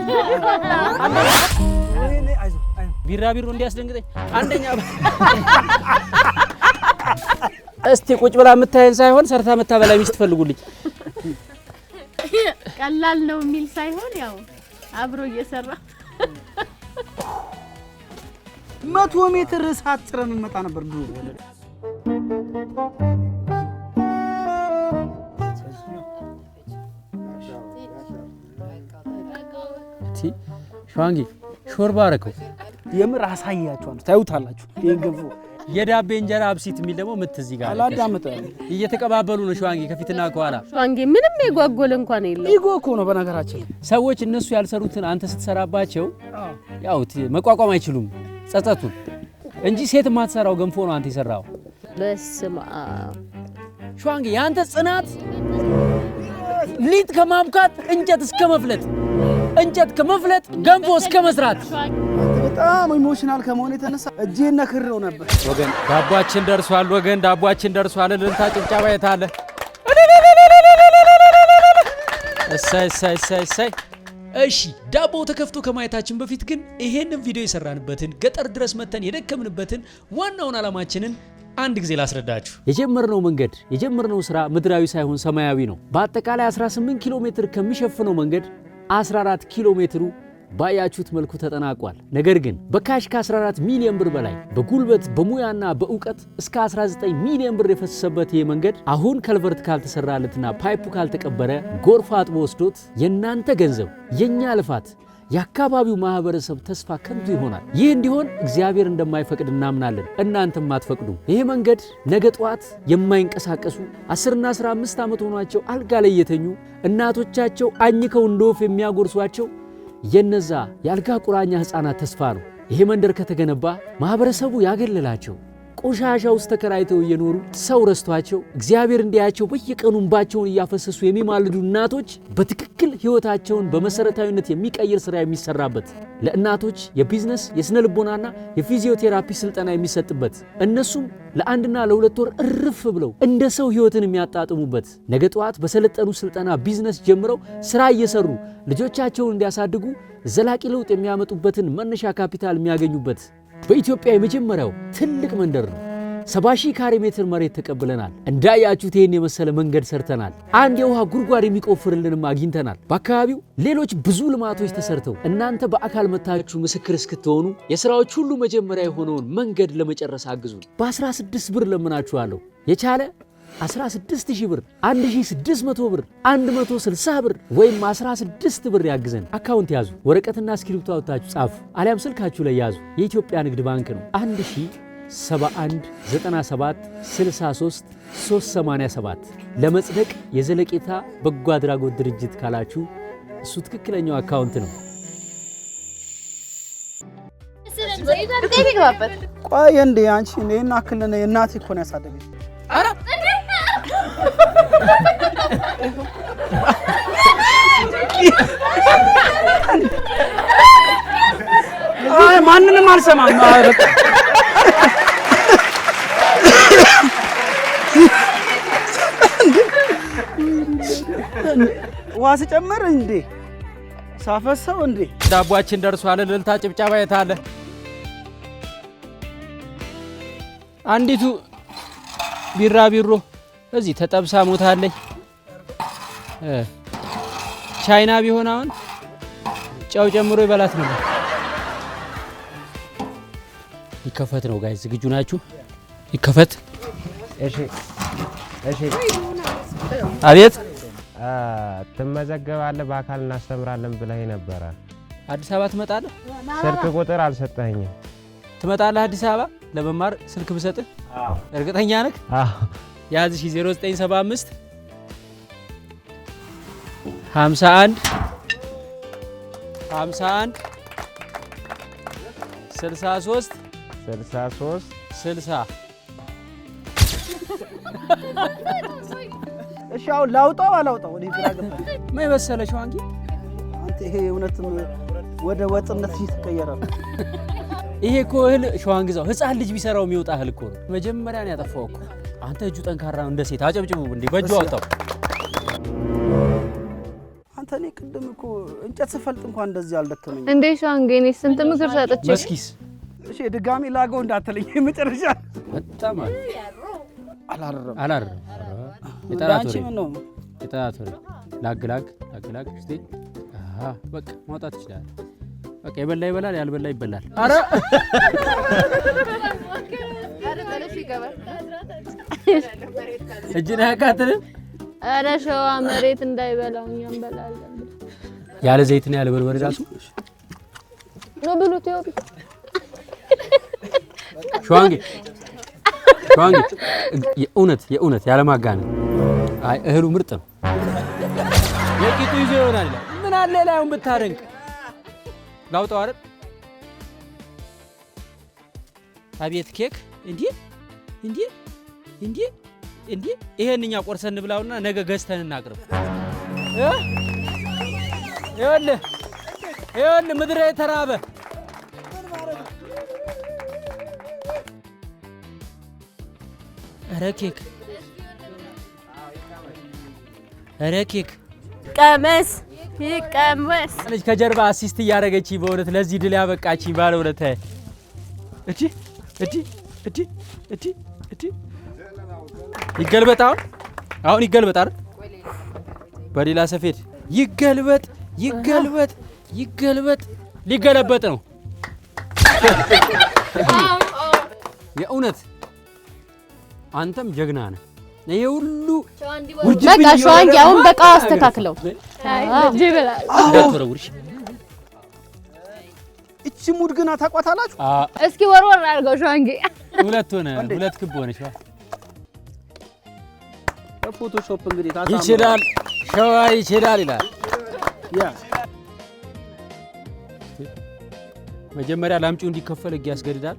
ቢራቢሮ እንዲያስደንግጠኝ አንደኛ እስቲ ቁጭ ብላ የምታየን ሳይሆን ሰርታ የምታበላ ሚስት ፈልጉልኝ። ቀላል ነው የሚል ሳይሆን ያው አብሮ እየሰራ 100 ሜትር እሳት ጭረን እንመጣ ነበር ድሮ ወለደ። ሸዋንጌ ሾርባ አረከው የምር አሳያችኋለሁ፣ ታዩታላችሁ። ይሄን ገንፎ የዳቤ እንጀራ አብሲት የሚል ደግሞ እዚህ ጋር አላዳመጠ እየተቀባበሉ ነው ሸዋንጌ ከፊትና ከኋላ። ሸዋንጌ ምንም የጓጎለ እንኳን የለው። ኢጎ እኮ ነው በነገራችን። ሰዎች እነሱ ያልሰሩትን አንተ ስትሰራባቸው ያው መቋቋም አይችሉም ጸጸቱን እንጂ ሴት የማትሰራው ገንፎ ነው አንተ የሰራው። በስመ አብ ሸዋንጌ ያንተ ጽናት ሊጥ ከማብካት እንጨት እስከ መፍለጥ እንጨት ከመፍለጥ ገንፎ እስከ መስራት በጣም ኢሞሽናል ከመሆን የተነሳ እጄን ነክሬው ነበር። ወገን ዳቧችን ደርሷል። ወገን ዳቧችን ደርሷል። ልንታ ጭብጨባ የታለ? እሰይ እሰይ እሰይ እሰይ። እሺ ዳቦው ተከፍቶ ከማየታችን በፊት ግን ይሄንን ቪዲዮ የሰራንበትን ገጠር ድረስ መተን የደከምንበትን ዋናውን ዓላማችንን አንድ ጊዜ ላስረዳችሁ። የጀመርነው መንገድ የጀመርነው ስራ ምድራዊ ሳይሆን ሰማያዊ ነው። በአጠቃላይ 18 ኪሎ ሜትር ከሚሸፍነው መንገድ 14 ኪሎ ሜትሩ ባያችሁት መልኩ ተጠናቋል። ነገር ግን በካሽ ከ14 ሚሊዮን ብር በላይ በጉልበት በሙያና በእውቀት እስከ 19 ሚሊዮን ብር የፈሰሰበት ይህ መንገድ አሁን ከልቨርት ካልተሰራለትና ፓይፑ ካልተቀበረ ጎርፍ አጥቦ ወስዶት የናንተ ገንዘብ የኛ ልፋት የአካባቢው ማህበረሰብ ተስፋ ከንቱ ይሆናል። ይህ እንዲሆን እግዚአብሔር እንደማይፈቅድ እናምናለን። እናንተም አትፈቅዱ። ይሄ መንገድ ነገ ጠዋት የማይንቀሳቀሱ 10 እና 15 ዓመት ሆኗቸው አልጋ ላይ የተኙ እናቶቻቸው አኝከው እንደወፍ የሚያጎርሷቸው የነዛ የአልጋ ቁራኛ ህፃናት ተስፋ ነው። ይሄ መንደር ከተገነባ ማህበረሰቡ ያገለላቸው ቆሻሻ ውስጥ ተከራይተው እየኖሩ ሰው ረስቷቸው እግዚአብሔር እንዲያያቸው በየቀኑ እንባቸውን እያፈሰሱ የሚማልዱ እናቶች በትክክል ህይወታቸውን በመሰረታዊነት የሚቀይር ስራ የሚሰራበት ለእናቶች የቢዝነስ የስነ ልቦናና የፊዚዮቴራፒ ስልጠና የሚሰጥበት እነሱም ለአንድና ለሁለት ወር እርፍ ብለው እንደ ሰው ህይወትን የሚያጣጥሙበት ነገ ጠዋት በሰለጠኑ ስልጠና ቢዝነስ ጀምረው ስራ እየሰሩ ልጆቻቸውን እንዲያሳድጉ ዘላቂ ለውጥ የሚያመጡበትን መነሻ ካፒታል የሚያገኙበት በኢትዮጵያ የመጀመሪያው ትልቅ መንደር ነው። 70,000 ካሬ ሜትር መሬት ተቀብለናል። እንዳያችሁት ይሄን የመሰለ መንገድ ሰርተናል። አንድ የውሃ ጉድጓድ የሚቆፍርልንም አግኝተናል። በአካባቢው ሌሎች ብዙ ልማቶች ተሰርተው እናንተ በአካል መታችሁ ምስክር እስክትሆኑ የሥራዎች ሁሉ መጀመሪያ የሆነውን መንገድ ለመጨረስ አግዙን። በ16 ብር ለምናችኋለሁ። የቻለ 16,000 ብር፣ 1,600 ብር፣ 160 ብር ወይም 16 ብር ያግዘን። አካውንት ያዙ። ወረቀትና እስክሪብቶ አውጥታችሁ ጻፉ፣ አሊያም ስልካችሁ ላይ ያዙ። የኢትዮጵያ ንግድ ባንክ ነው። 1071 97 63 387 ለመጽደቅ የዘለቄታ በጎ አድራጎት ድርጅት ካላችሁ እሱ ትክክለኛው አካውንት ነው። ቆይ እንዴ አንቺ እኔና አክልነ እናቴ እኮ ነው ያሳደገች። አይ ማንንም አልሰማም። በቃ ዋስ ጨመር እንዴ ሳፈሰው እንዴ ዳቧችን ደርሷል። እልልታ ጭብጨባ የታለ? አንዲቱ ቢራቢሮ እዚህ ተጠብሳ ሞታለች። ቻይና ቢሆን አሁን ጨው ጨምሮ ይበላት ነበር። ይከፈት ነው ጋይስ፣ ዝግጁ ናችሁ? ይከፈት። እሺ እሺ። አቤት። ትመዘገባለህ፣ በአካል እናስተምራለን ብለህ ነበረ። አዲስ አበባ ትመጣለህ? ስልክ ቁጥር አልሰጠኸኝም። ትመጣለህ አዲስ አበባ ለመማር? ስልክ ብሰጥህ እርግጠኛ ነህ? አዎ። ያዝ 0975 51 51 63 63 60 እሺ አሁን ላውጣው አላውጣው? ወደ ግራ ገባ። ምን መሰለሽ ዋንጊ፣ አንተ ይሄ እውነትም ወደ ወጥነት ተቀየረ። ይሄ እኮ እህል ሸዋንግዛው ህፃን ልጅ ቢሰራው የሚወጣ እህል እኮ ነው። መጀመሪያ ነው ያጠፋው እኮ። አንተ እጁ ጠንካራ ነው እንደ ሴት። አጨብጭቡ እንዴ! በእጁ አወጣው። አንተ እኔ ቅድም እኮ እንጨት ስፈልጥ እንኳን እንደዚህ አልደከመኝ እንዴ ሸዋንጌ። እኔ ስንት ምክር ሰጥቼ መስኪስ። እሺ ድጋሚ ላገው እንዳትለኝ። መጨረሻ በጣም አላረም የጠራቶሪ ነው የጠራቶሪ ላግላግ እስቲ። በቃ ማውጣት ይችላል። በቃ የበላ ይበላል፣ ያልበላ ይበላል። አረ እጅን አያቃጥልም። አረ ሸዋ መሬት እንዳይበላው እኛም እንበላለን። ያለ ዘይትና ያለ በርበሬ ራሱ ነው ብሉት። ይወጥ ሸዋንጌ የእውነት ያለማጋነን። አይ እህሉ ምርጥ ነው። የቂጡ ይዞ ይሆናል ይላል። ምን አለ ላዩን ብታደንቅ። ላውጣው አይደል? አቤት ኬክ! እንዴ ይሄን እኛ ቆርሰን እንብላውና ነገ ገዝተን እናቅርብ። ይኸውልህ ምድረ የተራበ ኧረ ኬክ ቀመስ ይቀመስ። ልጅ ከጀርባ አሲስት እያደረገች በእውነት ለዚህ ድል ያበቃችኝ ባለውለታዬ። እቺ ይገልበጥ። አሁን ይገልበጥ አይደል? በሌላ ሰፌድ ይገልበጥ። ሊገለበጥ ነው። የእውነት አንተም ጀግና ነህ። ይሄ ሁሉ በቃ ሸዋንጌ አሁን በቃ አስተካክለው። እጅ ይበላል እንዳትወረውርሽ። እቺ ሙድ ግን አታቋታላችሁ። እስኪ ወርወር አድርገው ሸዋንጌ። ሁለት ክብ ሆነሽ። ፎቶሾፕ እንግዲህ ታሳምሩ ይችላል። ሸዋ ይችላል ይላል። መጀመሪያ ላምጪው እንዲከፈል ህግ ያስገድዳል።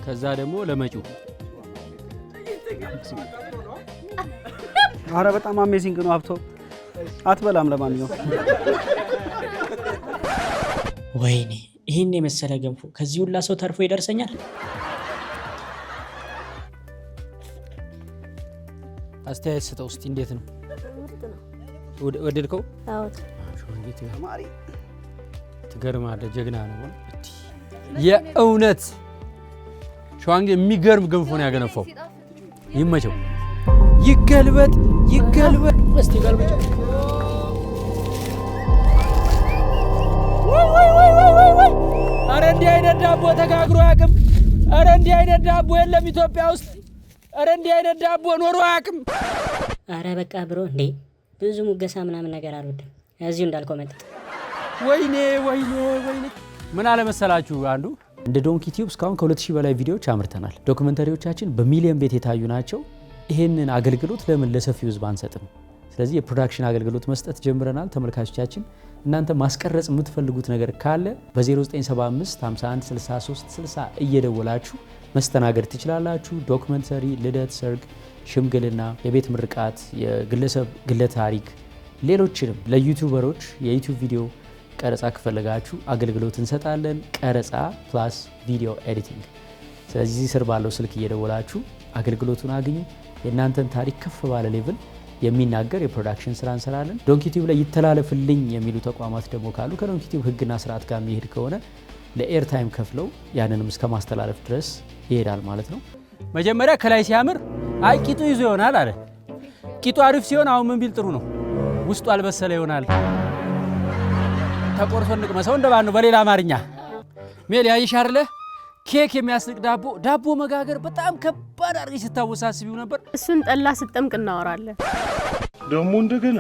ከዛ ደግሞ ለመጪው አረ በጣም አሜዚንግ ነው ሀብቶ። አትበላም ለማንኛውም ወይኔ ይህን የመሰለ ገንፎ ከዚህ ሁላ ሰው ተርፎ ይደርሰኛል? አስተያየት ስጠው እስቲ እንዴት ነው? ወደድከው? አዎ ተማሪ ትገርማለህ፣ ጀግና ነው የእውነት። ሸዋንጌ የሚገርም ገንፎ ነው ያገነፋው። ይመቸው። ይገልበጥ ይገልበጥ። እስቲ ገልበጭ። አረ እንዲህ አይነት ዳቦ ተጋግሮ አያውቅም። አረ እንዲህ አይነት ዳቦ የለም ኢትዮጵያ ውስጥ። አረ እንዲህ አይነት ዳቦ ኖሮ አያውቅም። አረ በቃ ብሮ እንዴ ብዙ ሙገሳ ምናምን ነገር አልወድም። እዚሁ እንዳልከው መጠጥ። ወይኔ ወይኔ ወይኔ። ምን አለ መሰላችሁ አንዱ እንደ ዶንኪ ቲዩብ እስካሁን ከ2000 በላይ ቪዲዮዎች አምርተናል። ዶክመንተሪዎቻችን በሚሊዮን ቤት የታዩ ናቸው። ይሄንን አገልግሎት ለምን ለሰፊው ህዝብ አንሰጥም? ስለዚህ የፕሮዳክሽን አገልግሎት መስጠት ጀምረናል። ተመልካቾቻችን እናንተ ማስቀረጽ የምትፈልጉት ነገር ካለ በ0975 51 63 60 እየደወላችሁ መስተናገድ ትችላላችሁ። ዶክመንተሪ፣ ልደት፣ ሰርግ፣ ሽምግልና፣ የቤት ምርቃት፣ የግለሰብ ግለ ታሪክ፣ ሌሎችንም ለዩቲዩበሮች የዩቲዩብ ቪዲዮ ቀረጻ ከፈለጋችሁ አገልግሎት እንሰጣለን። ቀረጻ ፕላስ ቪዲዮ ኤዲቲንግ። ስለዚህ እዚህ ስር ባለው ስልክ እየደወላችሁ አገልግሎቱን አግኙ። የእናንተን ታሪክ ከፍ ባለ ሌቭል የሚናገር የፕሮዳክሽን ስራ እንሰራለን። ዶንኪ ቲዩብ ላይ ይተላለፍልኝ የሚሉ ተቋማት ደግሞ ካሉ ከዶንኪ ቲዩብ ህግና ስርዓት ጋር የሚሄድ ከሆነ ለኤር ታይም ከፍለው ያንንም እስከ ማስተላለፍ ድረስ ይሄዳል ማለት ነው። መጀመሪያ ከላይ ሲያምር አይ ቂጡ ይዞ ይሆናል አለ። ቂጡ አሪፍ ሲሆን አሁን ምን ቢል ጥሩ ነው? ውስጡ አልበሰለ ይሆናል። ተቆርሶ እንቅመሰው እንደባል ነው በሌላ አማርኛ። ሜል ያይሻርለ ኬክ የሚያስንቅ ዳቦ መጋገር በጣም ከባድ አድርገሽ ስታወሳስቢው ነበር። እሱን ጠላ ስጠምቅ እናወራለን ደግሞ እንደገና